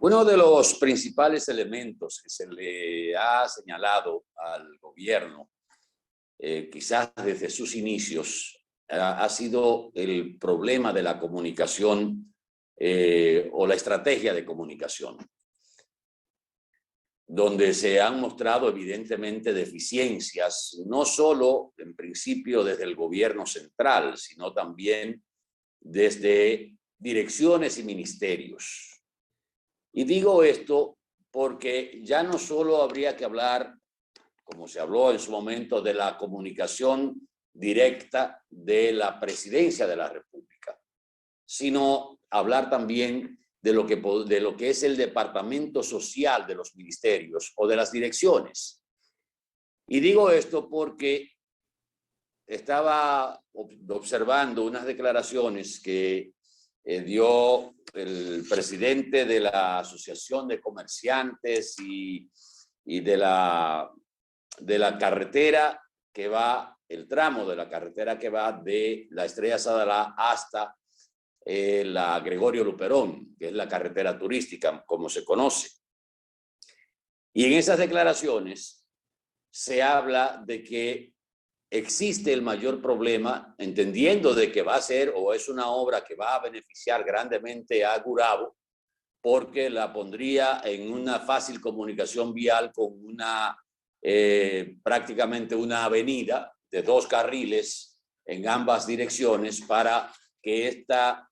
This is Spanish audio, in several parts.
Uno de los principales elementos que se le ha señalado al gobierno, quizás desde sus inicios, ha sido el problema de la comunicación o la estrategia de comunicación, donde se han mostrado evidentemente deficiencias, no solo en principio desde el gobierno central, sino también desde direcciones y ministerios. Y digo esto porque ya no solo habría que hablar, como se habló en su momento, de la comunicación directa de la presidencia de la República, sino hablar también de lo que es el departamento social de los ministerios o de las direcciones. Y digo esto porque estaba observando unas declaraciones que dio el presidente de la Asociación de Comerciantes y de la carretera que va, el tramo de la carretera que va de la Estrella Sadalá hasta la Gregorio Luperón, que es la carretera turística, como se conoce. Y en esas declaraciones se habla de que existe el mayor problema, entendiendo de que va a ser o es una obra que va a beneficiar grandemente a Gurabo, porque la pondría en una fácil comunicación vial con prácticamente una avenida de 2 carriles en ambas direcciones para que esta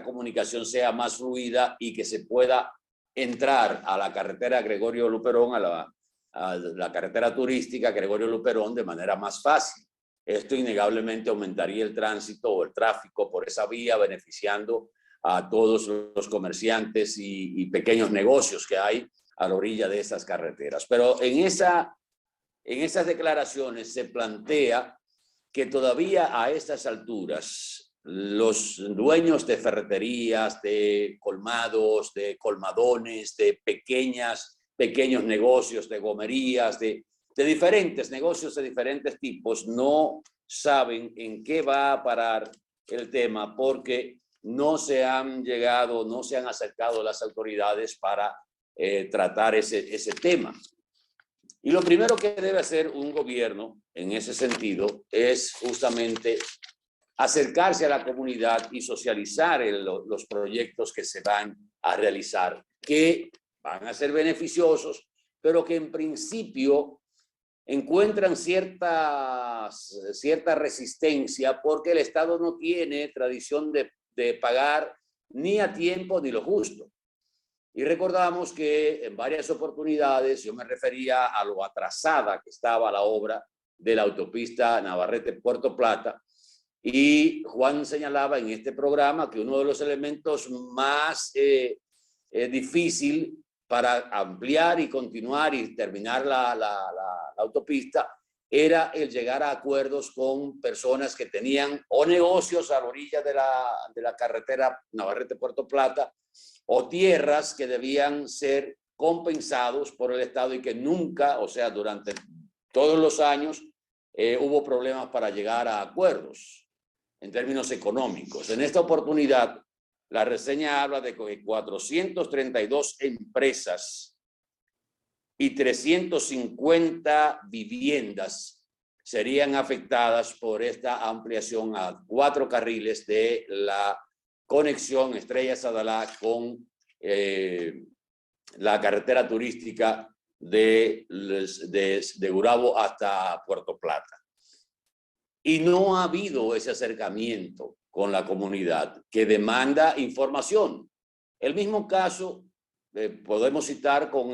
comunicación sea más fluida y que se pueda entrar a la carretera Gregorio Luperón, a la carretera turística Gregorio Luperón de manera más fácil. Esto innegablemente aumentaría el tránsito o el tráfico por esa vía, beneficiando a todos los comerciantes y pequeños negocios que hay a la orilla de esas carreteras. Pero en esas declaraciones se plantea que todavía a estas alturas los dueños de ferreterías, de colmados, de colmadones, de pequeños negocios, de gomerías, de diferentes negocios de diferentes tipos, no saben en qué va a parar el tema porque no se han acercado las autoridades para tratar ese tema. Y lo primero que debe hacer un gobierno en ese sentido es justamente acercarse a la comunidad y socializar los proyectos que se van a realizar, que van a ser beneficiosos, pero que en principio encuentran cierta resistencia porque el Estado no tiene tradición de pagar ni a tiempo ni lo justo. Y recordamos que en varias oportunidades yo me refería a lo atrasada que estaba la obra de la autopista Navarrete-Puerto Plata, y Juan señalaba en este programa que uno de los elementos más difícil para ampliar y continuar y terminar la autopista era el llegar a acuerdos con personas que tenían o negocios a la orilla de la carretera Navarrete-Puerto Plata o tierras que debían ser compensados por el Estado y que nunca, o sea, durante todos los años, hubo problemas para llegar a acuerdos en términos económicos. En esta oportunidad, la reseña habla de que 432 empresas y 350 viviendas serían afectadas por esta ampliación a 4 carriles de la conexión Estrella Sadalá con la carretera turística de Gurabo hasta Puerto Plata. Y no ha habido ese acercamiento con la comunidad que demanda información. El mismo caso podemos citar con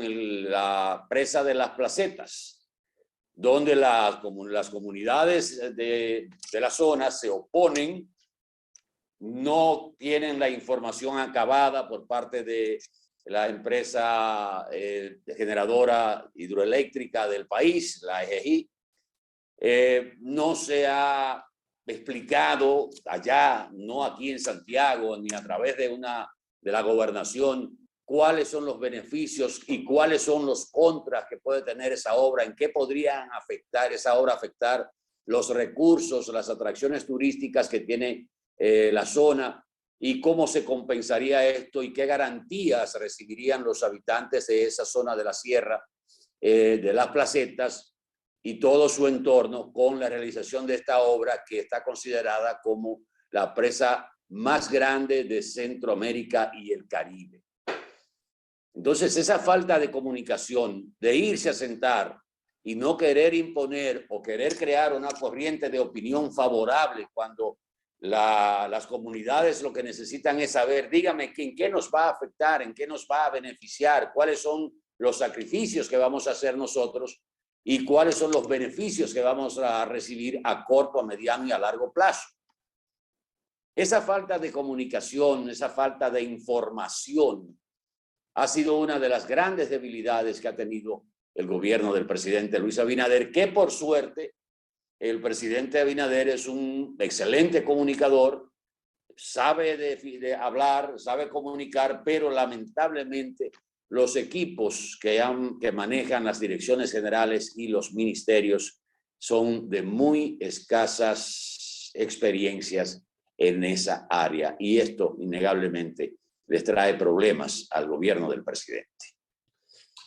la presa de las Placetas, donde las comunidades de la zona se oponen, no tienen la información acabada por parte de la empresa generadora hidroeléctrica del país, la EGI. No se ha explicado allá, no aquí en Santiago, ni a través de la gobernación, cuáles son los beneficios y cuáles son los contras que puede tener esa obra, en qué podrían afectar los recursos, las atracciones turísticas que tiene la zona, y cómo se compensaría esto y qué garantías recibirían los habitantes de esa zona de la sierra, de las placetas y todo su entorno con la realización de esta obra que está considerada como la presa más grande de Centroamérica y el Caribe. Entonces, esa falta de comunicación, de irse a sentar y no querer imponer o querer crear una corriente de opinión favorable cuando las comunidades lo que necesitan es saber, dígame, ¿en qué nos va a afectar? ¿En qué nos va a beneficiar? ¿Cuáles son los sacrificios que vamos a hacer nosotros? ¿Y cuáles son los beneficios que vamos a recibir a corto, a mediano y a largo plazo? Esa falta de comunicación, esa falta de información ha sido una de las grandes debilidades que ha tenido el gobierno del presidente Luis Abinader, que por suerte el presidente Abinader es un excelente comunicador, sabe de hablar, sabe comunicar, pero lamentablemente los equipos que manejan las direcciones generales y los ministerios son de muy escasas experiencias en esa área, y esto innegablemente les trae problemas al gobierno del presidente.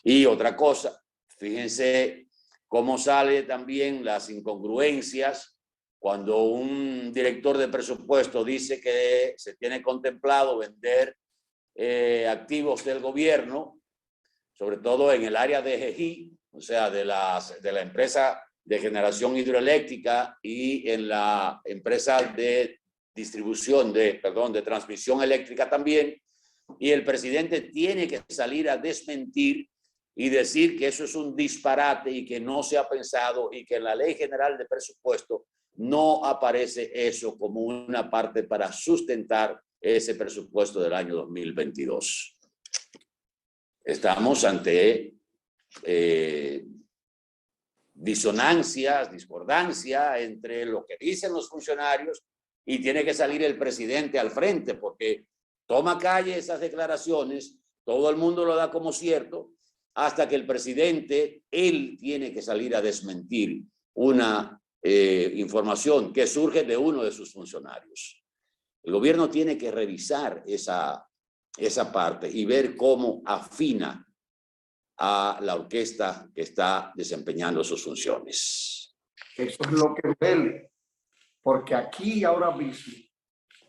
Y otra cosa, fíjense cómo sale también las incongruencias cuando un director de presupuesto dice que se tiene contemplado vender activos del gobierno, sobre todo en el área de GEGI, o sea, de la empresa de generación hidroeléctrica y en la empresa de distribución, de transmisión eléctrica también, y el presidente tiene que salir a desmentir y decir que eso es un disparate y que no se ha pensado y que en la Ley General de Presupuesto no aparece eso como una parte para sustentar ese presupuesto del año 2022. Estamos ante disonancias, discordancia entre lo que dicen los funcionarios y tiene que salir el presidente al frente porque toma calle esas declaraciones, todo el mundo lo da como cierto, hasta que el presidente, él tiene que salir a desmentir una información que surge de uno de sus funcionarios. El gobierno tiene que revisar esa parte y ver cómo afina a la orquesta que está desempeñando sus funciones. Eso es lo que duele, porque aquí ahora mismo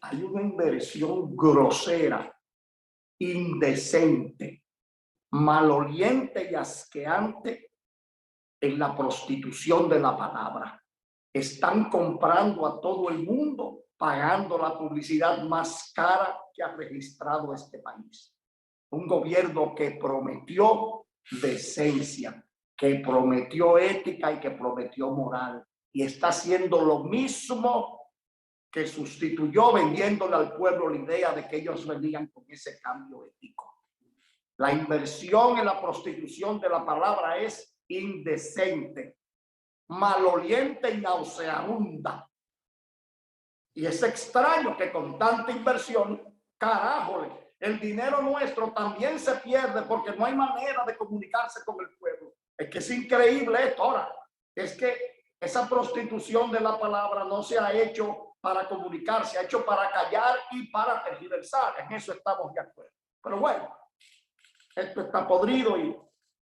hay una inversión grosera, indecente, maloliente y asqueante en la prostitución de la palabra. Están comprando a todo el mundo, pagando la publicidad más cara que ha registrado este país. Un gobierno que prometió decencia, que prometió ética y que prometió moral, y está haciendo lo mismo que sustituyó vendiéndole al pueblo la idea de que ellos venían con ese cambio ético. La inversión en la prostitución de la palabra es indecente, maloliente y nauseabunda. Y es extraño que con tanta inversión, carájole, el dinero nuestro también se pierde porque no hay manera de comunicarse con el pueblo. Es que es increíble esto. Ahora, es que esa prostitución de la palabra no se ha hecho para comunicar, se ha hecho para callar y para tergiversar. En eso estamos de acuerdo. Pero bueno, esto está podrido y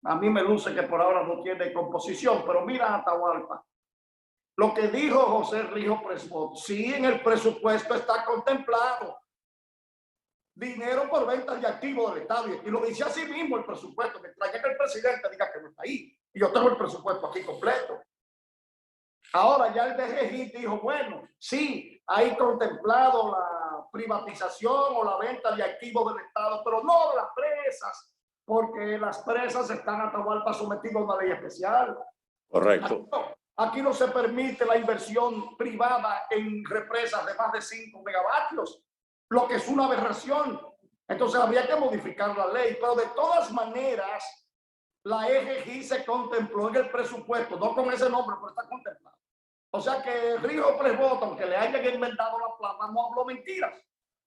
a mí me luce que por ahora no tiene composición. Pero mira, Atahualpa, lo que dijo José Rijo Presbot, sí, en el presupuesto está contemplado dinero por ventas de activos del Estado, y lo dice así mismo el presupuesto, mientras que el presidente diga que no está ahí, y yo tengo el presupuesto aquí completo. Ahora ya el DGI dijo, bueno, sí, hay contemplado la privatización o la venta de activos del Estado, pero no de las presas, porque las presas están, Atahualpa, sometidas a una ley especial. Correcto. Aquí no se permite la inversión privada en represas de más de 5 megavatios, lo que es una aberración. Entonces habría que modificar la ley, pero de todas maneras la EGI se contempló en el presupuesto, no con ese nombre, pero está contemplado. O sea que Rijo Presbot, aunque le hayan inventado la plata, no habló mentiras.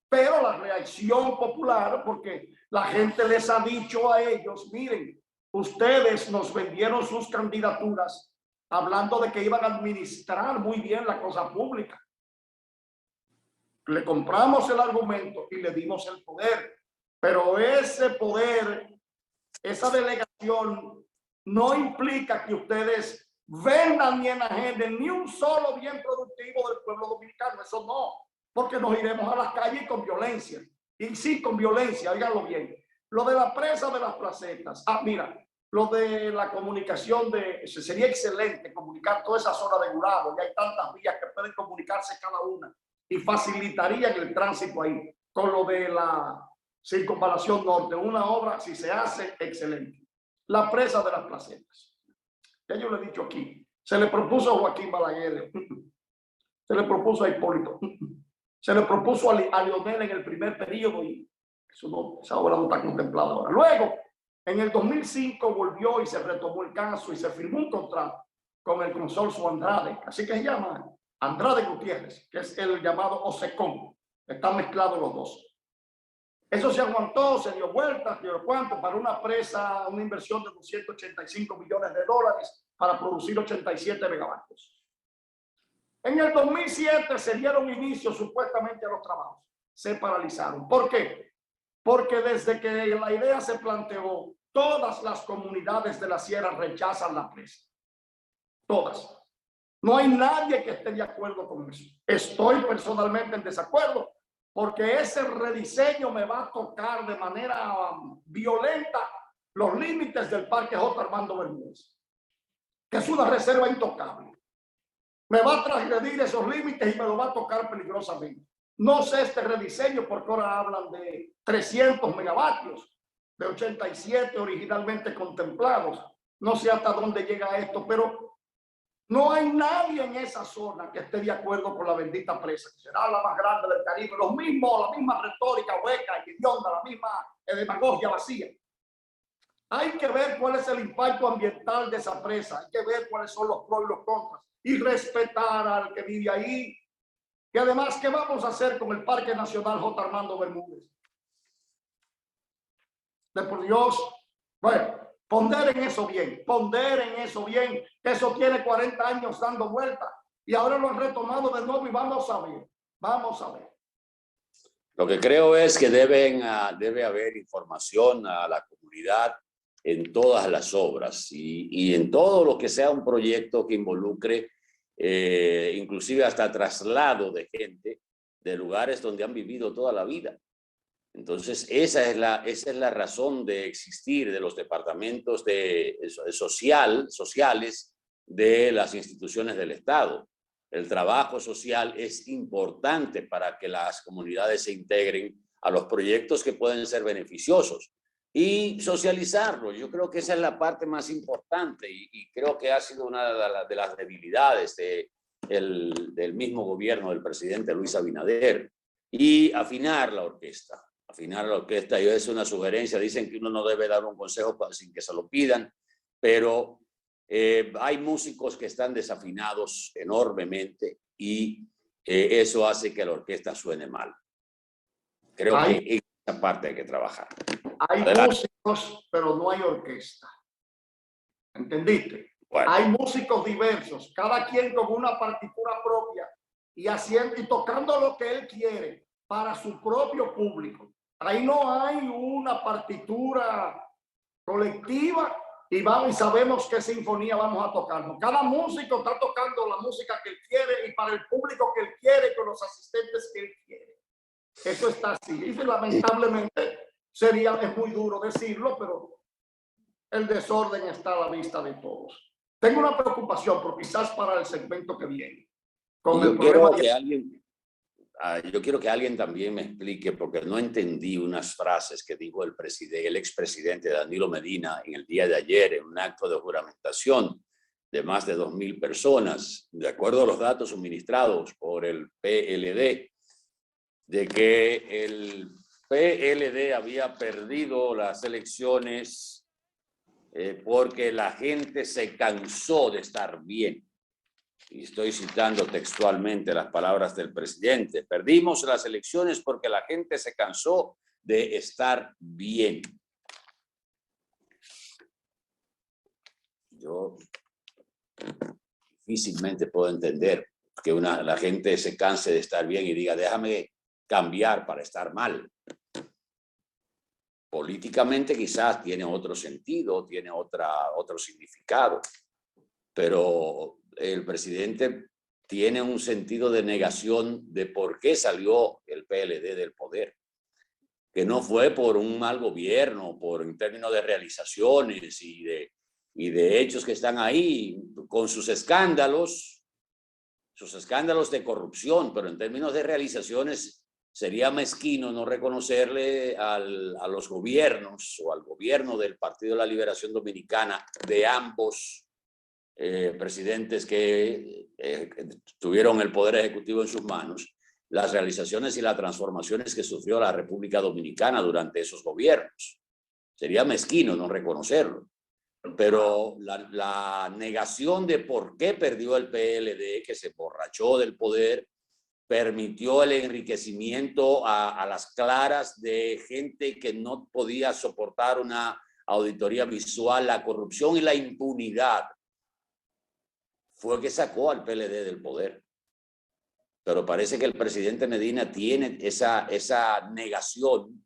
Pero la reacción popular, porque la gente les ha dicho a ellos, miren, ustedes nos vendieron sus candidaturas hablando de que iban a administrar muy bien la cosa pública. le compramos el argumento y le dimos el poder. Pero ese poder, esa delegación, no implica que ustedes vendan ni enajenen ni un solo bien productivo del pueblo dominicano. Eso no, porque nos iremos a las calles con violencia. Y sí, con violencia, óiganlo bien. Lo de la presa de las placetas. Mira, lo de la comunicación, sería excelente comunicar toda esa zona de Gurabo. Ya hay tantas vías que pueden comunicarse cada una y facilitarían el tránsito ahí. Con lo de la Circunvalación Norte, una obra, si se hace, excelente. La presa de las placetas. Ya yo lo he dicho aquí. Se le propuso a Joaquín Balaguer, se le propuso a Hipólito, se le propuso a Leonel en el primer periodo y eso no, esa obra no está contemplada ahora. Luego, en el 2005 volvió y se retomó el caso y se firmó un contrato con el consorcio Andrade, así que se llama Andrade Gutiérrez, que es el llamado OSECON. Están mezclados los dos. Eso se aguantó, se dio vueltas, dio cuánto, para una presa, una inversión de 285 millones de dólares para producir 87 megavatios. En el 2007 se dieron inicio supuestamente a los trabajos. Se paralizaron. ¿Por qué? Porque desde que la idea se planteó, todas las comunidades de la sierra rechazan la presa. Todas. No hay nadie que esté de acuerdo con eso. Estoy personalmente en desacuerdo, porque ese rediseño me va a tocar de manera violenta los límites del Parque J. Armando Bermúdez, que es una reserva intocable. Me va a transgredir esos límites y me lo va a tocar peligrosamente. No sé este rediseño porque ahora hablan de 300 megavatios, de 87 originalmente contemplados. No sé hasta dónde llega esto, pero no hay nadie en esa zona que esté de acuerdo con la bendita presa, que será la más grande del Caribe. Los mismos, la misma retórica hueca y idiota, la misma demagogia vacía. Hay que ver cuál es el impacto ambiental de esa presa. Hay que ver cuáles son los pros y los contras. Y respetar al que vive ahí. Y además, ¿qué vamos a hacer con el Parque Nacional J. Armando Bermúdez? De por Dios. Bueno, ponderen eso bien, que eso tiene 40 años dando vuelta y ahora lo han retomado de nuevo y vamos a ver. Lo que creo es que debe haber información a la comunidad en todas las obras y en todo lo que sea un proyecto que involucre inclusive hasta traslado de gente de lugares donde han vivido toda la vida. Entonces, esa es la razón de existir de los departamentos sociales de las instituciones del Estado. El trabajo social es importante para que las comunidades se integren a los proyectos que pueden ser beneficiosos y socializarlo. Yo creo que esa es la parte más importante y creo que ha sido una de las debilidades del mismo gobierno del presidente Luis Abinader. Y afinar la orquesta. Yo es una sugerencia, dicen que uno no debe dar un consejo sin que se lo pidan, pero hay músicos que están desafinados enormemente y eso hace que la orquesta suene mal. Creo que en esa parte hay que trabajar. Hay músicos, pero no hay orquesta. ¿Entendiste? Bueno. Hay músicos diversos, cada quien con una partitura propia y haciendo y tocando lo que él quiere para su propio público. Ahí no hay una partitura colectiva y sabemos qué sinfonía vamos a tocar. Cada músico está tocando la música que él quiere y para el público que él quiere, con los asistentes que él quiere. Eso está así. Y lamentablemente es muy duro decirlo, pero el desorden está a la vista de todos. Tengo una preocupación, pero quizás para el segmento que viene. Yo quiero que alguien también me explique, porque no entendí unas frases que dijo el expresidente Danilo Medina en el día de ayer en un acto de juramentación de más de 2.000 personas, de acuerdo a los datos suministrados por el PLD, de que el PLD había perdido las elecciones porque la gente se cansó de estar bien. Y estoy citando textualmente las palabras del presidente. Perdimos las elecciones porque la gente se cansó de estar bien. Yo difícilmente puedo entender que la gente se canse de estar bien y diga, déjame cambiar para estar mal. Políticamente quizás tiene otro sentido, tiene otro significado, pero el presidente tiene un sentido de negación de por qué salió el PLD del poder, que no fue por un mal gobierno, en términos de realizaciones y de hechos que están ahí, con sus escándalos de corrupción, pero en términos de realizaciones sería mezquino no reconocerle a los gobiernos o al gobierno del Partido de la Liberación Dominicana, de ambos presidentes que tuvieron el poder ejecutivo en sus manos, las realizaciones y las transformaciones que sufrió la República Dominicana durante esos gobiernos. Sería mezquino no reconocerlo. Pero la negación de por qué perdió el PLD, que se borrachó del poder, permitió el enriquecimiento a las claras de gente que no podía soportar una auditoría visual, la corrupción y la impunidad, fue que sacó al PLD del poder. Pero parece que el presidente Medina tiene esa negación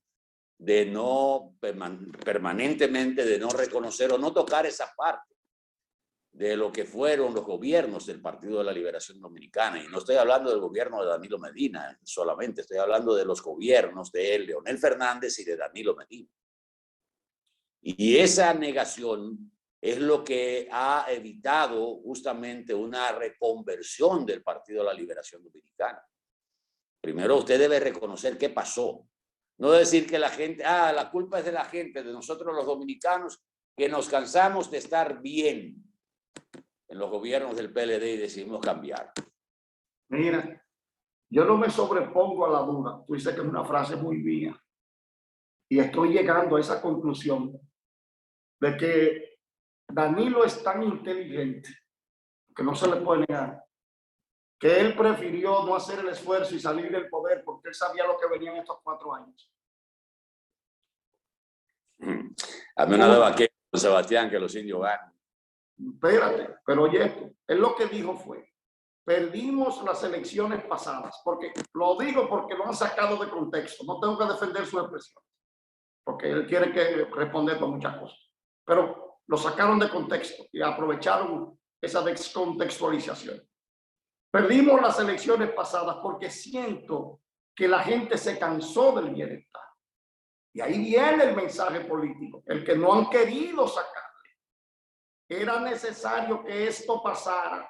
de no permanentemente, de no reconocer o no tocar esa parte de lo que fueron los gobiernos del Partido de la Liberación Dominicana. Y no estoy hablando del gobierno de Danilo Medina solamente, estoy hablando de los gobiernos de Leonel Fernández y de Danilo Medina. Y esa negación es lo que ha evitado justamente una reconversión del Partido de la Liberación Dominicana. Primero usted debe reconocer qué pasó. No decir que la gente, la culpa es de la gente, de nosotros los dominicanos, que nos cansamos de estar bien en los gobiernos del PLD y decidimos cambiar. Mira, yo no me sobrepongo a la duda. Tú dices que es una frase muy mía. Y estoy llegando a esa conclusión de que Danilo es tan inteligente, que no se le puede negar, que él prefirió no hacer el esfuerzo y salir del poder porque él sabía lo que venía en estos 4 años. Hazme una nueva que Sebastián, que los indios ganan. Espérate, pero oye esto, él lo que dijo fue, perdimos las elecciones pasadas, porque lo digo porque lo han sacado de contexto, no tengo que defender su expresión, porque él quiere que responder con muchas cosas, pero lo sacaron de contexto y aprovecharon esa descontextualización. Perdimos las elecciones pasadas porque siento que la gente se cansó del bienestar. Y ahí viene el mensaje político, el que no han querido sacarle. Era necesario que esto pasara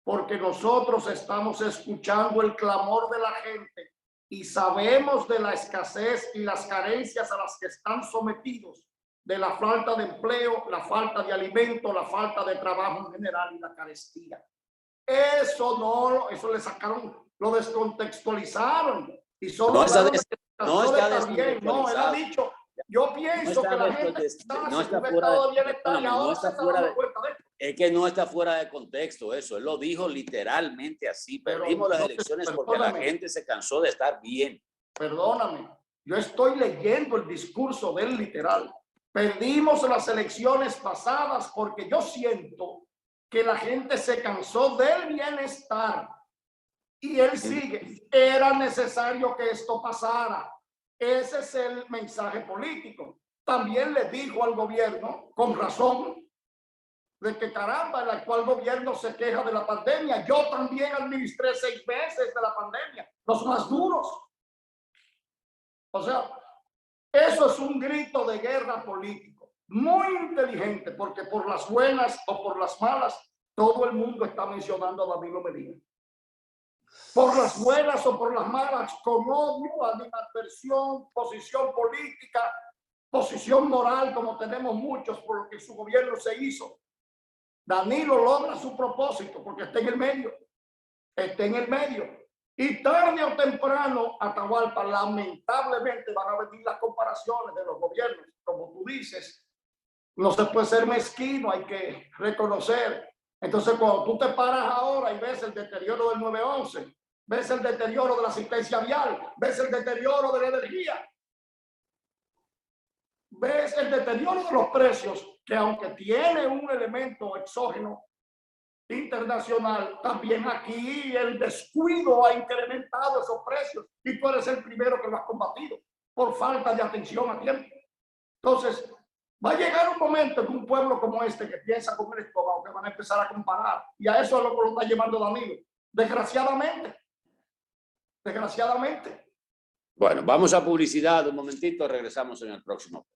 porque nosotros estamos escuchando el clamor de la gente y sabemos de la escasez y las carencias a las que están sometidos, de la falta de empleo, la falta de alimento, la falta de trabajo en general y la carestía. Eso le sacaron, lo descontextualizaron y solo no está bien. No, él ha dicho, yo pienso que la gente no está fuera de bienestar y ahora se está dando cuenta de esto. Es que no está fuera de contexto eso, él lo dijo literalmente así, perdimos las elecciones porque la gente se cansó de estar bien. Perdóname, yo estoy leyendo el discurso del literal. Perdimos las elecciones pasadas porque yo siento que la gente se cansó del bienestar. Y él sigue, era necesario que esto pasara. Ese es el mensaje político. También le dijo al gobierno, con razón, de que caramba, el actual gobierno se queja de la pandemia. Yo también administré 6 meses de la pandemia, los más duros. O sea, eso es un grito de guerra político, muy inteligente, porque por las buenas o por las malas, todo el mundo está mencionando a Danilo Medina. Por las buenas o por las malas, con odio, animadversión, posición política, posición moral, como tenemos muchos por lo que su gobierno se hizo. Danilo logra su propósito porque está en el medio. Está en el medio. Y tarde o temprano, Atahualpa, lamentablemente van a venir las comparaciones de los gobiernos. Como tú dices, no se puede ser mezquino, hay que reconocer. Entonces, cuando tú te paras ahora y ves el deterioro del 911, ves el deterioro de la asistencia vial, ves el deterioro de la energía, ves el deterioro de los precios, que aunque tiene un elemento exógeno, internacional, también aquí el descuido ha incrementado esos precios y tú eres el primero que lo has combatido por falta de atención a tiempo. Entonces, va a llegar un momento en un pueblo como este que piensa con el estómago que van a empezar a comparar, y a eso es lo que lo está llevando Danilo. Desgraciadamente. Desgraciadamente. Bueno, vamos a publicidad un momentito, regresamos en el próximo.